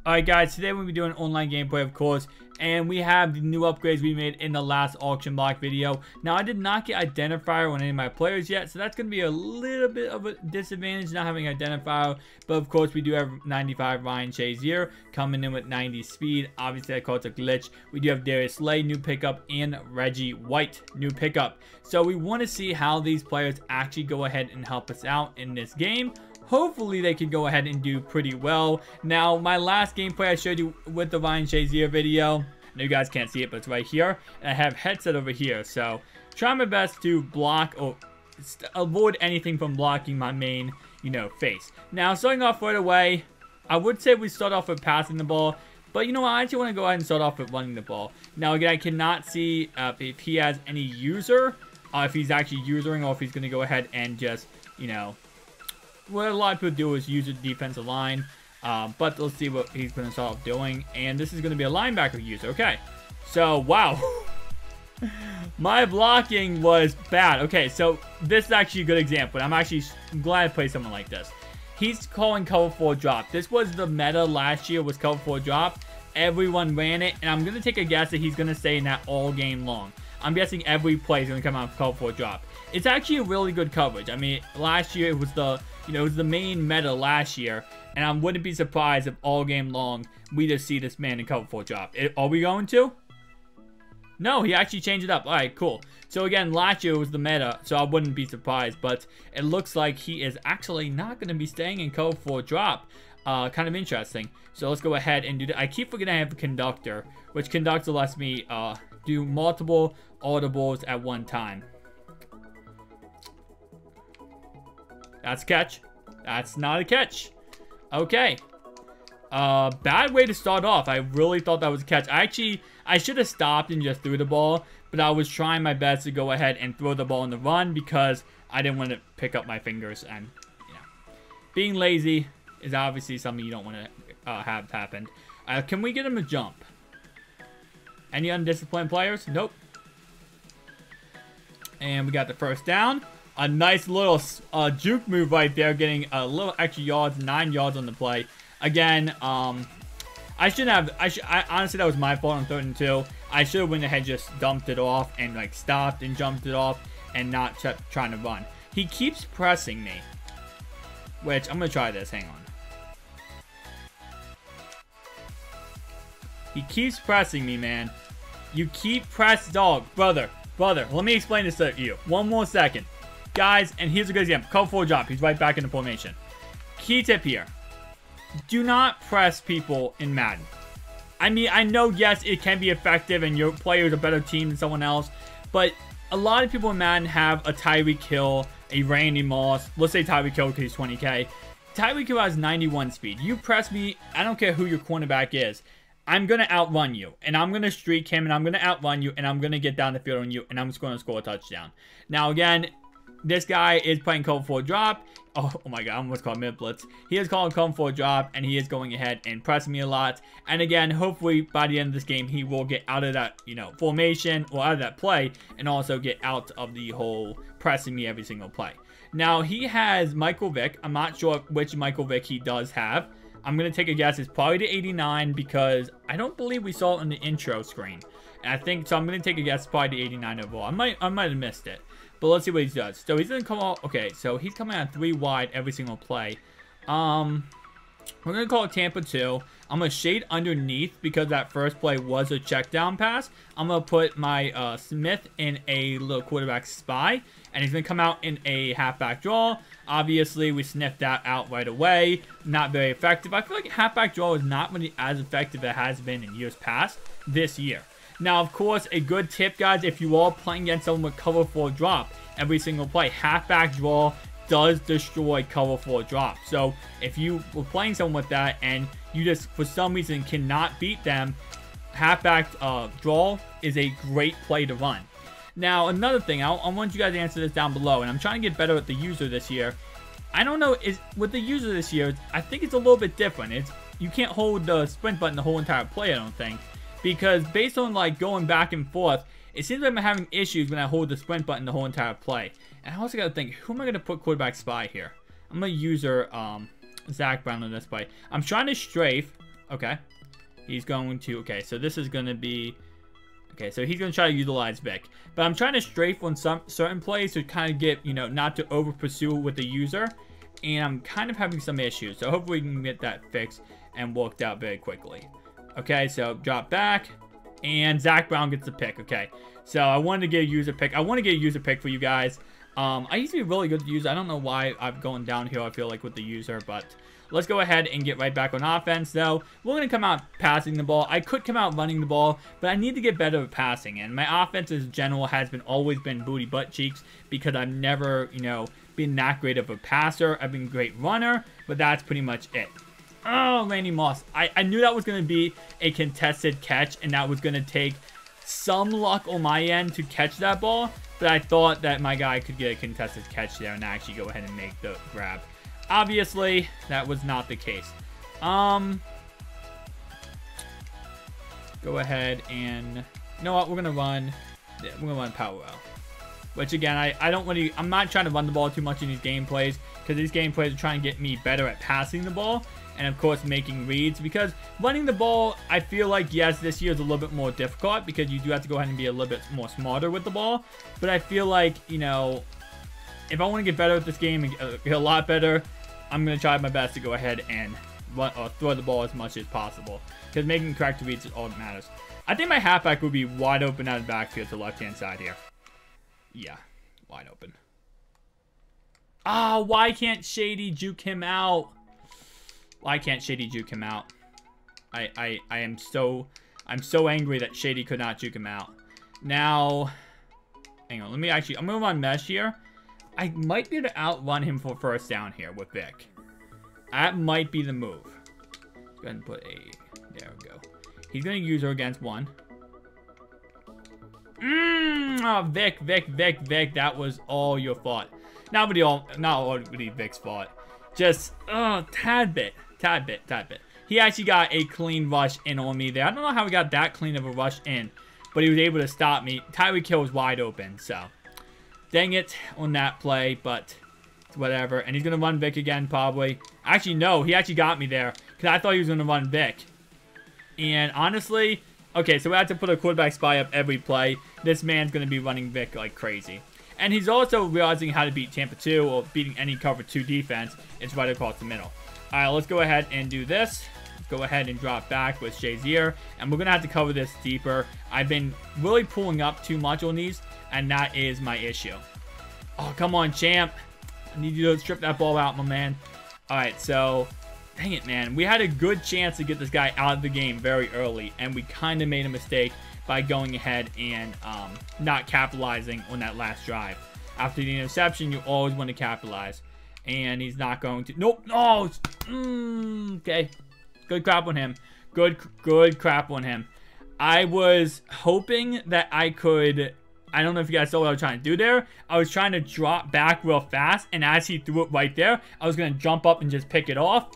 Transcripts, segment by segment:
Alright guys, today we'll be doing online gameplay of course, and we have the new upgrades we made in the last auction block video. Now I did not get identifier on any of my players yet, so that's going to be a little bit of a disadvantage not having identifier, but of course we do have 95 Ryan Shazier coming in with 90 speed. Obviously I call it a glitch. We do have Darius Slay new pickup and Reggie White new pickup. So we want to see how these players actually go ahead and help us out in this game. Hopefully they can go ahead and do pretty well. Now, my last gameplay I showed you with the Ryan Shazier video, I know you guys can't see it, but it's right here. And I have headset over here, so try my best to block or avoid anything from blocking my main, face. Now, starting off right away, I would say we start off with passing the ball, but I actually want to go ahead and start off with running the ball. Now, again, I cannot see if he has any user, if he's actually usering, or if he's going to go ahead and just, what a lot of people do is use the defensive line, but let's see what he's going to start off doing. And this is going to be a linebacker user. Okay, so wow, my blocking was bad. Okay, so this is actually a good example. I'm actually glad I played someone like this. He's calling cover 4 drop. This was the meta last year, was cover 4 drop. Everyone ran it, and I'm going to take a guess that he's going to stay in that all game long. I'm guessing every play is going to come out of cover 4 drop. It's actually a really good coverage. I mean, last year it was the it was the main meta last year, and I wouldn't be surprised if all game long we just see this man in cover 4 drop. Are we going to? No, he actually changed it up. All right, cool. So again, last year it was the meta, so I wouldn't be surprised, but it looks like he is actually not going to be staying in cover 4 drop. Kind of interesting. So let's go ahead and do that. I keep forgetting I have a conductor, which conductor lets me do multiple audibles at one time. That's a catch. That's not a catch. Okay. Bad way to start off. I really thought that was a catch. I should have stopped and just threw the ball, but I was trying my best to go ahead and throw the ball in the run because I didn't want to pick up my fingers, and being lazy is obviously something you don't want to have happen. Can we get him to jump? Any undisciplined players? Nope. And we got the first down. A nice little juke move right there, getting a little extra yards, 9 yards on the play. Again, I shouldn't have. Honestly, that was my fault on 3rd and 2. I should have went ahead, just dumped it off, and like stopped and jumped it off, and not kept trying to run. He keeps pressing me, which I'm gonna try this. Hang on. He keeps pressing me, man. You keep dog, brother. Let me explain this to you. One more second. Guys, and here's a good example. Cover 4 drop. He's right back in the formation. Key tip here. Do not press people in Madden. I mean, I know, yes, it can be effective and your player is a better team than someone else, but a lot of people in Madden have a Tyreek Hill, a Randy Moss. Let's say Tyreek Hill because he's 20K. Tyreek Hill has 91 speed. You press me, I don't care who your cornerback is. I'm going to outrun you, and I'm going to streak him, and I'm going to outrun you, and I'm going to get down the field on you, and I'm just going to score a touchdown. Now, again, this guy is playing cover 4 drop. Oh my god, I almost called mid blitz. He is calling cover 4 drop, and he is going ahead and pressing me a lot. And again, hopefully by the end of this game, he will get out of that, formation or out of that play, and also get out of the whole pressing me every single play. Now, he has Michael Vick. I'm not sure which Michael Vick he does have. I'm going to take a guess. It's probably the 89 because I don't believe we saw it on the intro screen. And I think, so I'm going to take a guess, probably the 89 overall. I might have missed it. But let's see what he does. So he's going to come out. Okay, so he's coming out 3 wide every single play. We're going to call it Tampa 2. I'm going to shade underneath because that first play was a check down pass. I'm going to put my Smith in a little quarterback spy. And he's going to come out in a halfback draw. Obviously, we sniffed that out right away. Not very effective. I feel like halfback draw is not really as effective as it has been in years past this year. Now, of course, a good tip, guys, if you are playing against someone with cover 4 drop every single play, halfback draw does destroy cover 4 drop. So, if you were playing someone with that and you just, for some reason, cannot beat them, halfback draw is a great play to run. Now, another thing, I want you guys to answer this down below, and I'm trying to get better at the user this year. I don't know, with the user this year, I think it's a little bit different. You can't hold the sprint button the whole entire play, I don't think. Because based on like going back and forth, it seems like I'm having issues when I hold the sprint button the whole entire play. And I also got to think, who am I going to put quarterback spy here? I'm going to use Zach Brown on this play. I'm trying to strafe. Okay. He's going to... Okay, so this is going to be... Okay, so he's going to try to utilize Vic. But I'm trying to strafe on some certain plays to kind of get, you know, not to over pursue with the user. And I'm kind of having some issues. So hopefully we can get that fixed and worked out very quickly. Okay, so drop back. And Zach Brown gets the pick. Okay, so I wanted to get a user pick. I want to get a user pick for you guys. I used to be really good at user. I don't know why I'm going downhill, I feel like, with the user. But let's go ahead and get right back on offense. So we're going to come out passing the ball. I could come out running the ball, but I need to get better at passing. And my offense in general has always been booty butt cheeks because I've never, you know, been that great of a passer. I've been a great runner, but that's pretty much it. Oh, Randy Moss. I knew that was going to be a contested catch, and that was going to take some luck on my end to catch that ball. But I thought that my guy could get a contested catch there and actually go ahead and make the grab. Obviously, that was not the case. Go ahead and... You know what? We're going to run... Yeah, we're going to run Power L. Which, again, I don't really... I'm not trying to run the ball too much in these gameplays. Because these gameplays are trying to get me better at passing the ball. And, of course, making reads. Because running the ball, I feel like, yes, this year is a little bit more difficult. Because you do have to go ahead and be a little bit more smarter with the ball. But I feel like, you know, if I want to get better at this game and get a lot better, I'm going to try my best to go ahead and run, or throw the ball as much as possible. Because making correct reads is all that matters. I think my halfback would be wide open out of the backfield to the left-hand side here. Yeah, wide open. Ah, why can't Shady juke him out? Why can't Shady juke him out? I'm so angry that Shady could not juke him out. Now, hang on, I'm gonna run mesh here. I might be able to outrun him for first down here with Vic. That might be the move. Go ahead and put a, there we go. He's gonna use her against one. Oh, Vic, that was all your fault. Not really Vic's fault. Just, tad bit. He actually got a clean rush in on me there. I don't know how he got that clean of a rush in, but he was able to stop me. Tyreek Hill was wide open, so dang it on that play, but whatever. And he's going to run Vic again, probably. Actually, no, he actually got me there, because I thought he was going to run Vic. And honestly, okay, so we have to put a quarterback spy up every play. This man's going to be running Vic like crazy. And he's also realizing how to beat Tampa 2 or beating any cover 2 defense. It's right across the middle. All right, let's go ahead and do this. Go ahead and drop back with Shazier. And we're going to have to cover this deeper. I've been really pulling up too much on these, and that is my issue. Oh, come on, champ. I need you to strip that ball out, my man. All right, so... Dang it, man. We had a good chance to get this guy out of the game very early, and we kind of made a mistake by going ahead and not capitalizing on that last drive. After the interception, you always want to capitalize, and he's not going to. Nope. No. Okay. Good crap on him. Good crap on him. I was hoping that I could... I don't know if you guys saw what I was trying to do there. I was trying to drop back real fast, and as he threw it right there, I was going to jump up and just pick it off.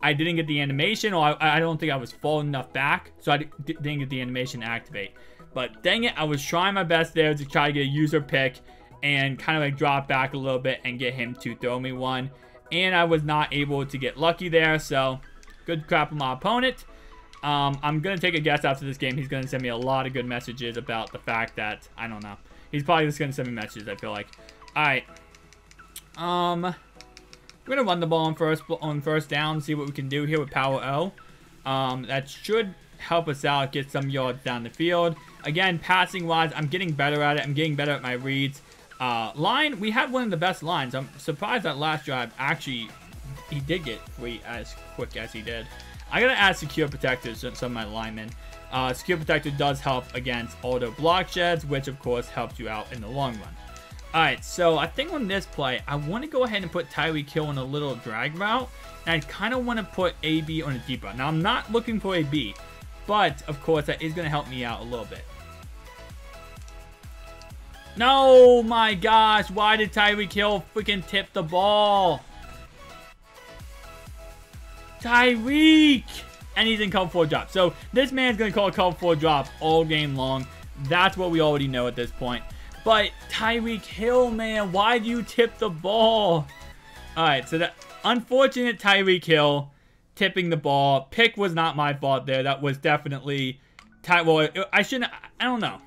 I didn't get the animation, or I don't think I was falling enough back, so I didn't get the animation to activate. But dang it, I was trying my best there to try to get a user pick and kind of like drop back a little bit and get him to throw me one. And I was not able to get lucky there, so good crap on my opponent. I'm going to take a guess after this game. He's going to send me a lot of good messages about the fact that, I don't know. He's probably just going to send me messages, I feel like. Alright. We're going to run the ball on first down, see what we can do here with Power O. That should help us out, get some yards down the field. Again, passing-wise, I'm getting better at it. I'm getting better at my reads. Line, we had one of the best lines. I'm surprised that last drive, actually, he did get free as quick as he did. I got to add secure protectors to some of my linemen. Secure protector does help against auto block sheds, which, of course, helps you out in the long run. Alright, so I think on this play, I want to go ahead and put Tyreek Hill on a little drag route. And I kind of want to put AB on a deep route. Now, I'm not looking for AB, but, of course, that is going to help me out a little bit. No, my gosh, why did Tyreek Hill freaking tip the ball? Tyreek! And he's in cover 4 drop. So, this man's going to call a cover 4 drop all game long. That's what we already know at this point. But Tyreek Hill, man, why do you tip the ball? Alright, so that unfortunate Tyreek Hill tipping the ball. Pick was not my fault there. That was definitely... Well, I shouldn't... I don't know.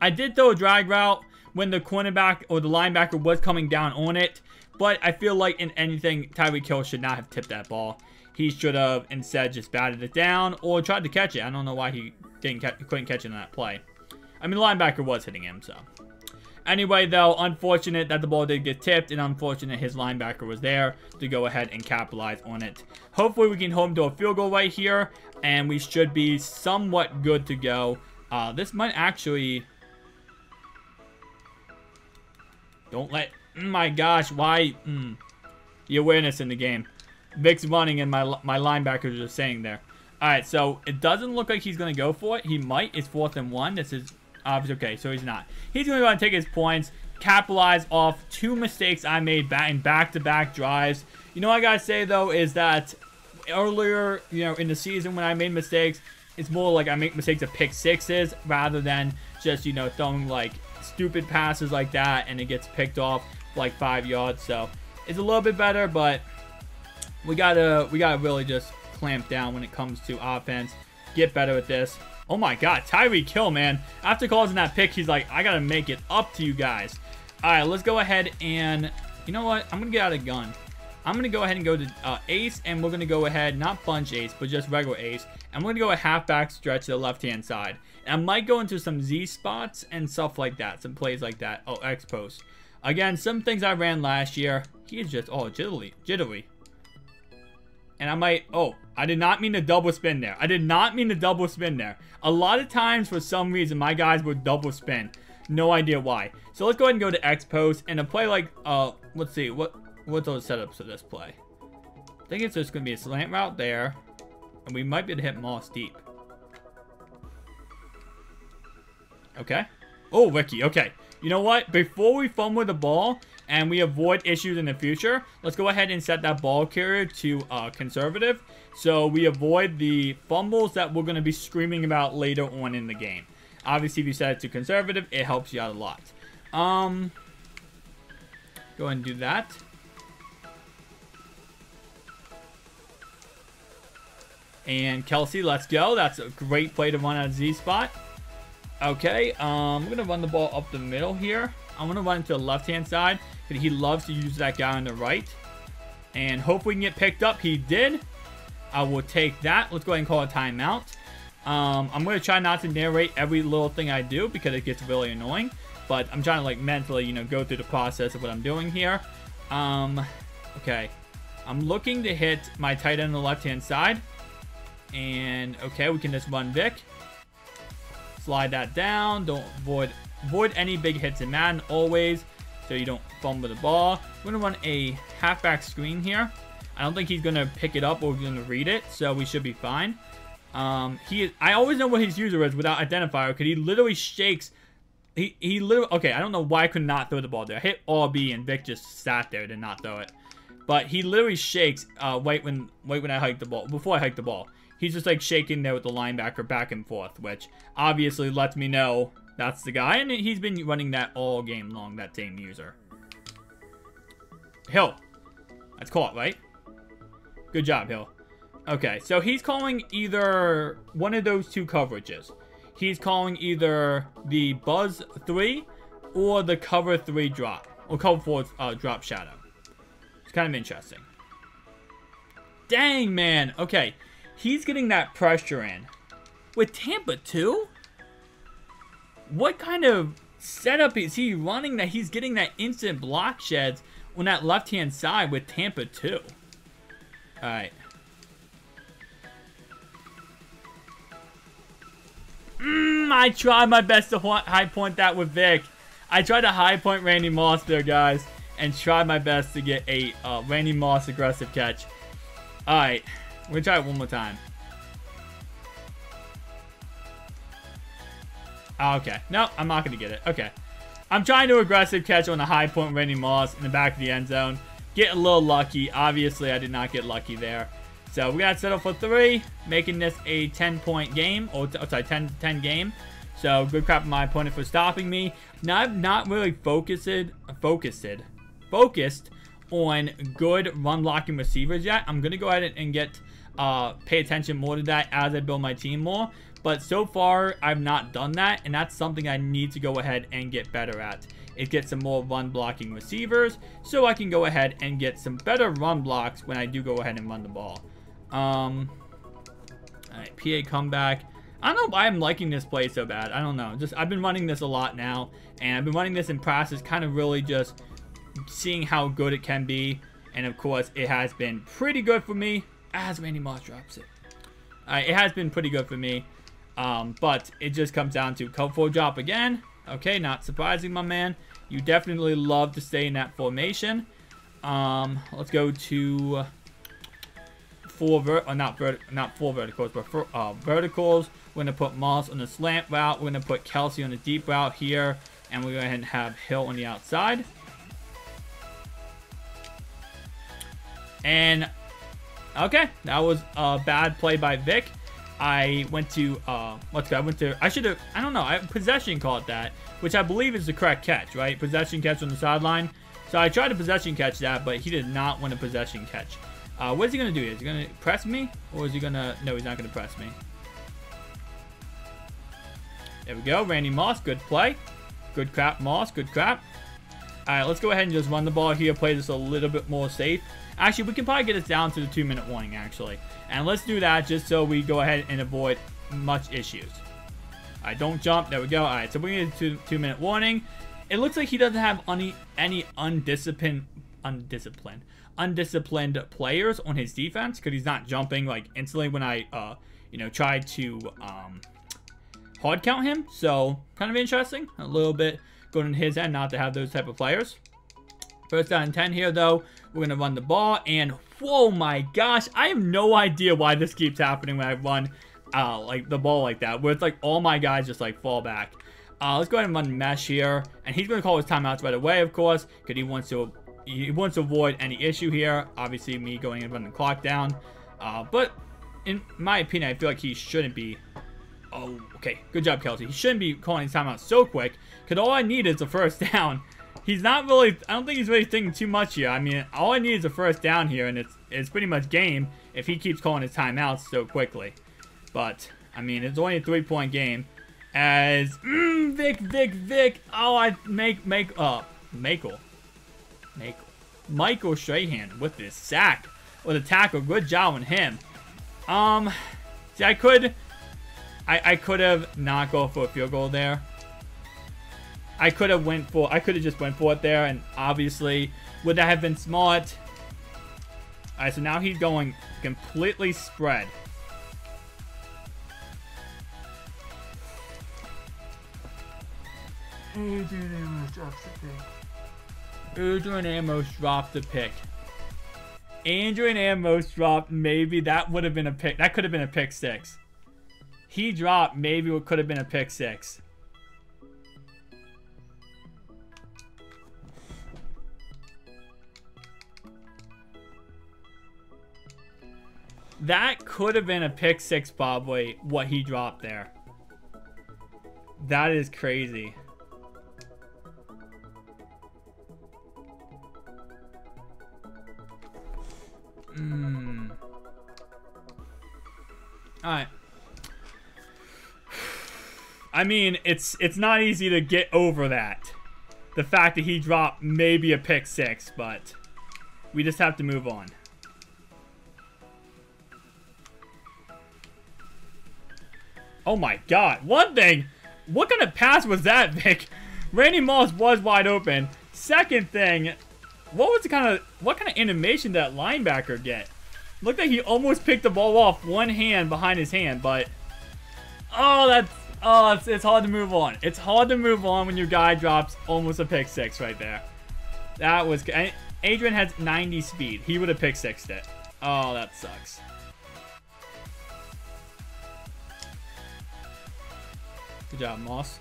I did throw a drag route when the cornerback or the linebacker was coming down on it. But I feel like in anything, Tyreek Hill should not have tipped that ball. He should have instead just batted it down or tried to catch it. I don't know why he couldn't catch it on that play. I mean, the linebacker was hitting him, so... Anyway, though, unfortunate that the ball did get tipped, and unfortunate his linebacker was there to go ahead and capitalize on it. Hopefully, we can hold him to a field goal right here, and we should be somewhat good to go. This might actually... Don't let... my gosh, why... The awareness in the game. Vic's running, and my linebackers are just saying there. Alright, so it doesn't look like he's going to go for it. He might. It's 4th and 1. This is... okay, so he's not. He's going to go and take his points, capitalize off 2 mistakes I made in back-to-back drives. You know what I got to say, though, is that earlier, you know, in the season when I made mistakes, it's more like I make mistakes of pick sixes rather than just, you know, throwing, like, stupid passes like that and it gets picked off for, like, 5 yards. So it's a little bit better, but we gotta really just clamp down when it comes to offense. Get better at this. Oh my god, Tyreek Hill, man. After causing that pick, he's like, I gotta make it up to you guys. Alright, let's go ahead and... You know what? I'm gonna get out a gun. I'm gonna go ahead and go to ace, and we're gonna go ahead, not bunch ace, but just regular ace. And we're gonna go a halfback stretch to the left-hand side. And I might go into some Z spots and stuff like that. Some plays like that. Oh, X post. Again, some things I ran last year. He is just, oh, jittery. And I might, oh, I did not mean to double spin there. I did not mean to double spin there. A lot of times, for some reason, my guys would double spin. No idea why. So let's go ahead and go to X post. And a play like, let's see, what those setups for this play? I think it's just going to be a slant route there. And we might be able to hit Moss deep. Okay. Oh, Ricky, okay. You know what? Before we fumble the ball and we avoid issues in the future, let's go ahead and set that ball carrier to conservative. So we avoid the fumbles that we're going to be screaming about later on in the game. Obviously, if you set it to conservative, it helps you out a lot. Go ahead and do that. And Kelsey, let's go. That's a great play to run out of Z spot. Okay, I'm going to run the ball up the middle here. I'm going to run it to the left-hand side, because he loves to use that guy on the right. And hopefully we can get picked up. He did. I will take that. Let's go ahead and call a timeout. I'm going to try not to narrate every little thing I do, because it gets really annoying. But I'm trying to, like, mentally, you know, go through the process of what I'm doing here. Okay. I'm looking to hit my tight end on the left-hand side. And, okay, we can just run Vic. Slide that down. Don't avoid any big hits in Madden always, so you don't fumble the ball. We're going to run a halfback screen here. I don't think he's going to pick it up or going to read it, so we should be fine. I always know what his user is without identifier, because he literally shakes. He literally, okay, I don't know why I could not throw the ball there. I hit RB and Vic just sat there, did not throw it. But he literally shakes right when I hike the ball, before I hike the ball. He's just like shaking there with the linebacker back and forth, which obviously lets me know that's the guy. And he's been running that all game long, that same user. Hill. That's caught, right? Good job, Hill. Okay, so he's calling either one of those 2 coverages. He's calling either the Buzz 3 or the Cover 3 drop. Or Cover 4 drop shadow. It's kind of interesting. Dang, man. Okay. He's getting that pressure in. With Tampa, too? What kind of setup is he running that he's getting that instant block sheds on that left-hand side with Tampa, too? Alright. I tried my best to high point that with Vic. I tried to high point Randy Moss there, guys. And tried my best to get a Randy Moss aggressive catch. Alright. We're going to try it one more time. Okay. No, I'm not going to get it. Okay. I'm trying to aggressive catch on a high point Randy Moss in the back of the end zone. Get a little lucky. Obviously, I did not get lucky there. So, we got to settle for 3. Making this a 10-point game. Or, sorry, 10 game. So, good crap on my opponent for stopping me. Now, I'm not really focused on good run blocking receivers yet. I'm going to go ahead and get pay attention more to that as I build my team more. But so far, I've not done that, and that's something I need to go ahead and get better at. Is get some more run blocking receivers, so I can go ahead and get some better run blocks when I do go ahead and run the ball. Alright, PA comeback. I don't know why I'm liking this play so bad. I don't know. Just I've been running this a lot now, and I've been running this in practice, kind of really just seeing how good it can be. And of course, it has been pretty good for me as Randy Moss drops it. It has been pretty good for me, but it just comes down to cover 4 drop again. Okay, not surprising, my man. You definitely love to stay in that formation. Let's go to not four verticals, but verticals. We're gonna put Moss on the slant route. We're gonna put Kelsey on the deep route here, and we're going to have Hill on the outside. And okay, that was a bad play by Vic. I went to possession called that, which I believe is the correct catch, right? Possession catch on the sideline. So I tried to possession catch that, but he did not want a possession catch. What is he going to do here? Is he going to press me? Or is he going to... No, he's not going to press me. There we go. Randy Moss, good play. Good crap, Moss, good crap. Alright, let's go ahead and just run the ball here, play this a little bit more safe. Actually, we can probably get this down to the 2-minute warning, actually. And let's do that just so we go ahead and avoid much issues. Alright, don't jump. There we go. Alright, so we're going to get a 2-minute warning. It looks like he doesn't have any undisciplined players on his defense, because he's not jumping like instantly when I try to hard count him. So kind of interesting, a little bit going in his end not to have those type of players. First down and 10 here though. We're gonna run the ball, and whoa my gosh, I have no idea why this keeps happening when I run like the ball like that, where it's like all my guys just like fall back. Let's go ahead and run mesh here, and he's gonna call his timeouts right away, of course, because he wants to avoid any issue here. Obviously, me going and running the clock down. But in my opinion, I feel like he shouldn't be. Oh, okay. Good job, Kelsey. He shouldn't be calling his timeout so quick, because all I need is a first down. He's not really... I don't think he's really thinking too much here. I mean, all I need is a first down here, and it's pretty much game if he keeps calling his timeouts so quickly. But, I mean, it's only a 3-point game. As... Vic. Oh, Michael Strahan with this sack. With a tackle. Good job on him. See, I could have not gone for a field goal there. I could have just went for it there, and obviously, would that have been smart? Alright, so now he's going completely spread. Adrian Amos dropped the pick. Adrian Amos dropped, maybe that would have been a pick. That could have been a pick 6. He dropped, maybe it could have been a pick 6. That could have been a pick 6, probably, what he dropped there. That is crazy. Alright. I mean, it's not easy to get over that. The fact that he dropped maybe a pick 6, but we just have to move on. Oh my god. One thing, what kind of pass was that, Vic? Randy Moss was wide open. Second thing, what kind of animation did that linebacker get? Looked like he almost picked the ball off one hand behind his hand, but it's hard to move on. It's hard to move on when your guy drops almost a pick 6 right there. That was... Adrian has 90 speed. He would have pick 6'd it. Oh, that sucks. Good job, Moss.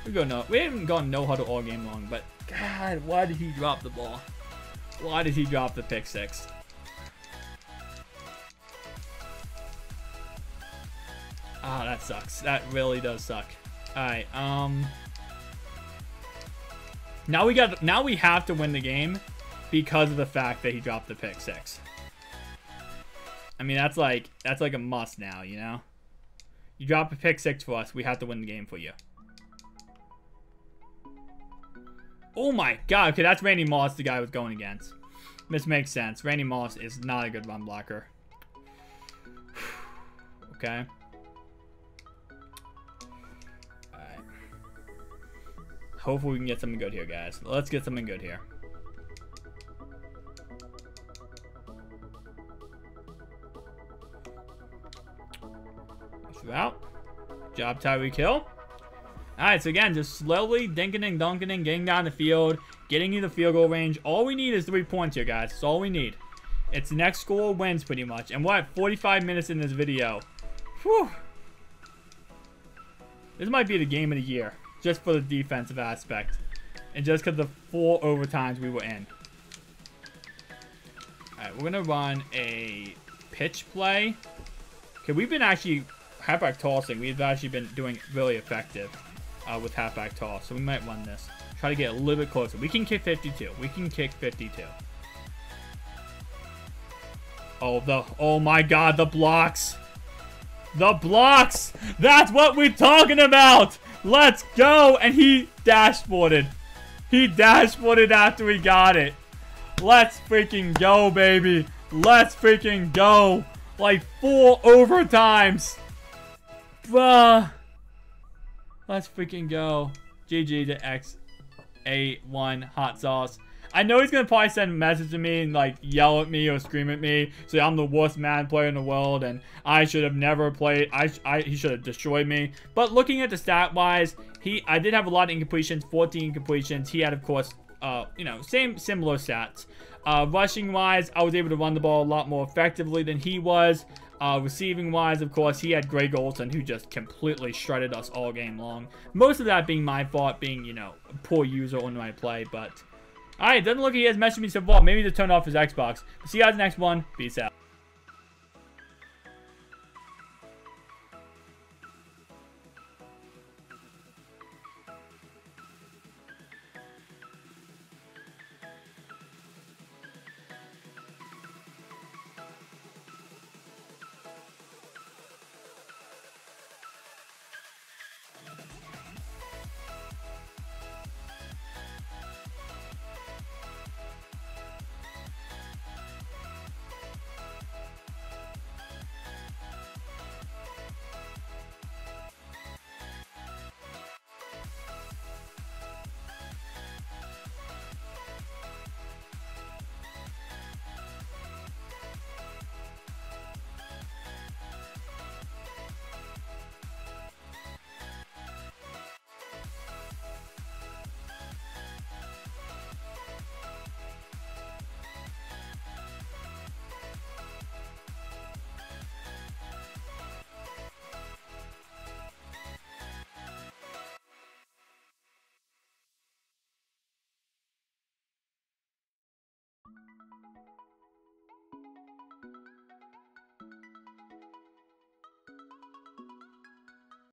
We haven't gone no huddle all game long, but God, why did he drop the ball? Why did he drop the pick 6? Ah, that sucks. That really does suck. Alright, now we have to win the game because of the fact that he dropped the pick 6. I mean, that's like a must now, you know? You drop a pick 6 for us, we have to win the game for you. Oh my god, okay, that's Randy Moss, the guy I was going against. This makes sense. Randy Moss is not a good run blocker. Okay. Alright. Hopefully we can get something good here, guys. Let's get something good here. Out. Job, Tyreek Hill. Alright, so again, just slowly dinking and dunking and getting down the field, getting you the field goal range. All we need is 3 points here, guys. That's all we need. It's next score wins, pretty much. And we're at 45 minutes in this video. Whew. This might be the game of the year, just for the defensive aspect. And just because of the 4 overtimes we were in. Alright, we're going to run a pitch play. Okay, we've been actually... halfback tossing, we've actually been doing really effective with halfback toss. So we might run this. Try to get a little bit closer. We can kick 52. We can kick 52. Oh my god, the blocks. The blocks! That's what we're talking about! Let's go! And he dashboarded. He dashboarded after we got it. Let's freaking go, baby. Let's freaking go. Like 4 overtimes. Bruh. Let's freaking go. GG to XA1 hot sauce. I know he's going to probably send a message to me and like yell at me or scream at me. Say I'm the worst Madden player in the world and I should have never played. He should have destroyed me. But looking at the stat wise, I did have a lot of incompletions, 14 incompletions. He had, of course, you know, similar stats. Rushing wise, I was able to run the ball a lot more effectively than he was. Receiving wise, of course, he had Greg Olsen, who just completely shredded us all game long. Most of that being my fault, being, you know, a poor user on my play. But, alright, doesn't look like he has messaged me so far. Maybe to turn off his Xbox. See you guys in the next one. Peace out.